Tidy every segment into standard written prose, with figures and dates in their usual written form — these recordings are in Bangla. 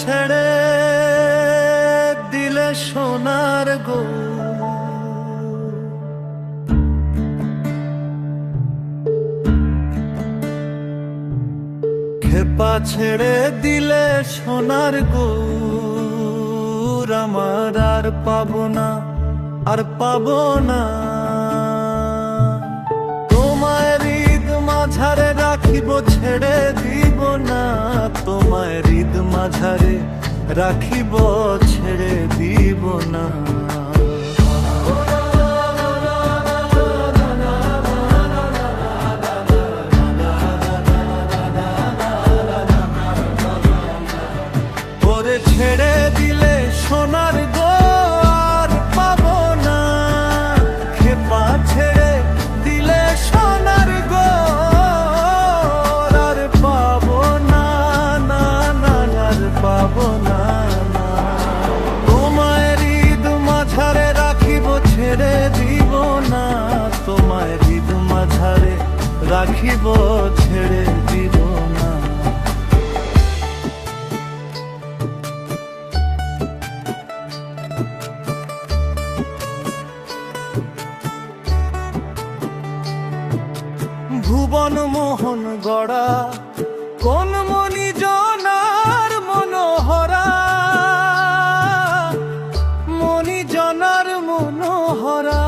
ছেড়ে দিলে সোনার গো, খেপা ছেড়ে দিলে সোনার গৌর আমার আর পাবো না, আর পাবো না। তোমায় হৃদ মাঝারে রাখিব, ছেড়ে দিব না। তোমায় হৃদ মাঝারে রাখিব, ছেড়ে দিব না। ওরে ছেড়ে দিলে সোনার গো আর পাবো না, খেপা ছেড়ে দিলে সোনার গো আর পাবো না, না না আর পাবো না, না। তোমায় হৃদ মাঝারে রাখিব, ছেড়ে দিব না। তোমায় হৃদ মাঝারে রাখিব, ছেড়ে দিব না। ভুবন মোহন গড়া কোন মনি জনার মনোহরা, মনি জনার মনোহরা।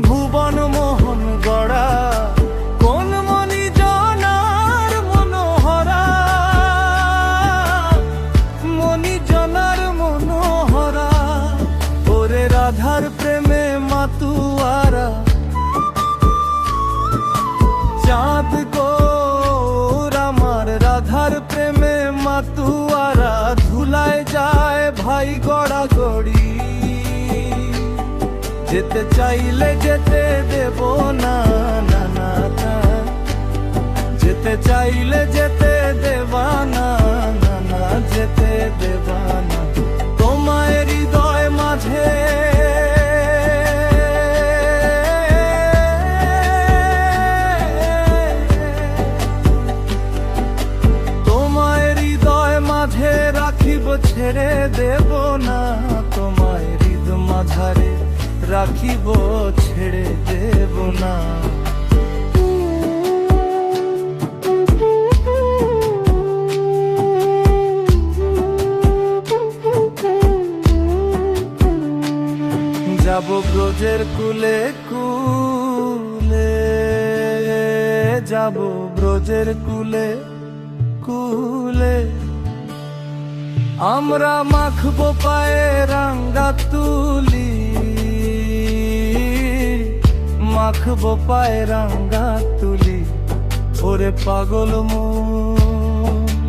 ভুবন মোহন গড়া কোন মনি জনার মনোহরা, মনি জনার মনোহরা। ওরে রাধার প্রেমে মাতুয়ারা, চাঁদ গৌর আমার রাধার প্রেমে মাতুয়ারা। ধুলায় যায় ভাই গড়া গড়ি, যেতে চাইলে যেতে দেব না, না না না। যেতে চাইলে যেতে দেবা না, না না যেতে দেবা না। তোমায় হৃদয় মাঝে রাখিব, ছেড়ে দেব না। তোমায় হৃদ মাঝারে রাখিব, ছেড়ে দেব না। যাব ব্রজের কুলে কুলে, যাব ব্রজের কুলে কুলে। আমরা মাখবো পায়ে রাঙ্গা তুলি, মাখবো পায়ে রাঙ্গা তুলি। ওরে পাগল মন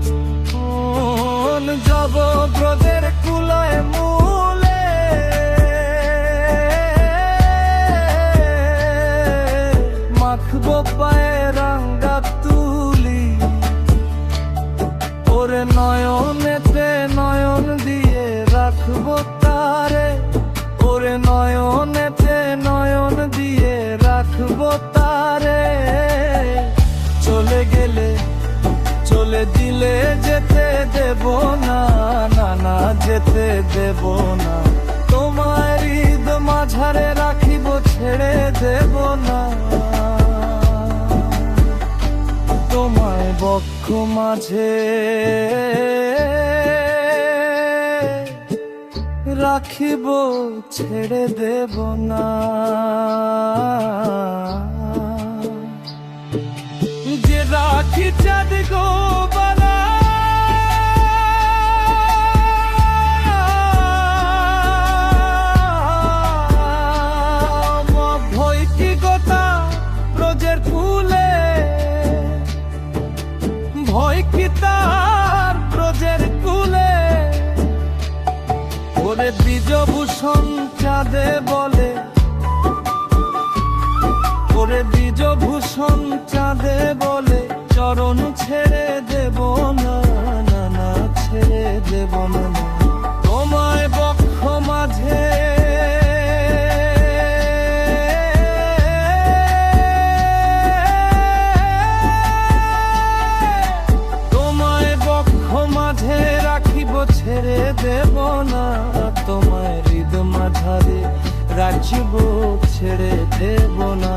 যাব ব্রজের কুলায় মূলে, মাখবো পায়ে রাঙ্গা তুলি। ওরে নয়নেতে নয়ন দিয়ে রাখবো তারে, ওরে নয়নেতে নয়ন দিয়ে রাখবো তারে। চলে গেলে চলে দিলে যেতে দেব না, না না যেতে দেব না। তোমার হৃদ মাঝারে রাখিব, ছেড়ে দেব না। তোমায় বক্ষ মাঝে রাখিব, ছেড়ে দেব না। যে রাখি চাঁদ গো বালা, ভয় কি কথা ব্রজের কুলে, ভয় কি তার ব্রজের কুলে। ওরে বীজভূষণ চাঁদে বলে, ওরে বীজভূষণ চাঁদে বলে। চরণ ছেড়ে দেব না, না না ছেড়ে দেব না। তোমায় বক্ষ মাঝে তোমায় বক্ষ দেব না, তোমায় হৃদ মাঝারে রাখব, ছেড়ে দেব না।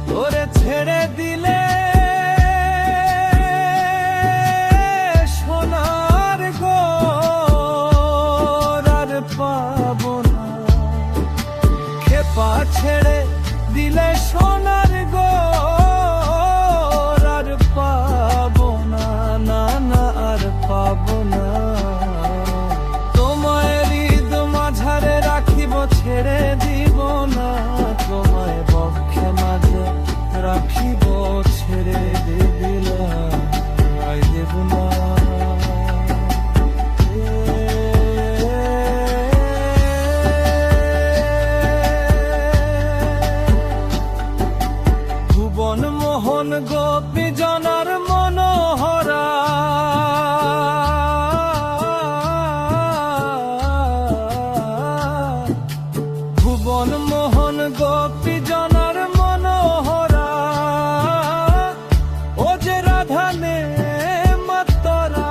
তোরে ছেড়ে দিলে সোনার গোর আর পাবো না, খেপা ছেড়ে দিলে সোনার গোর আর পাবো না, না না আর পাবো না। তোমায় হৃদ মাঝারে রাখিব, ছেড়ে দিব না, তোমায় বক্ষে মাঝে রাখিব, ছেড়ে দেব না। ভুবন মোহন গোপী জনার মনোহরা, ভুবন মোহন গোপী জনার মনোহরা, ও যে রাধানে মাতরা,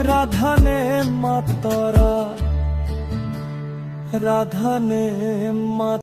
রাধানে মাতরা, রাধানে মাতরা।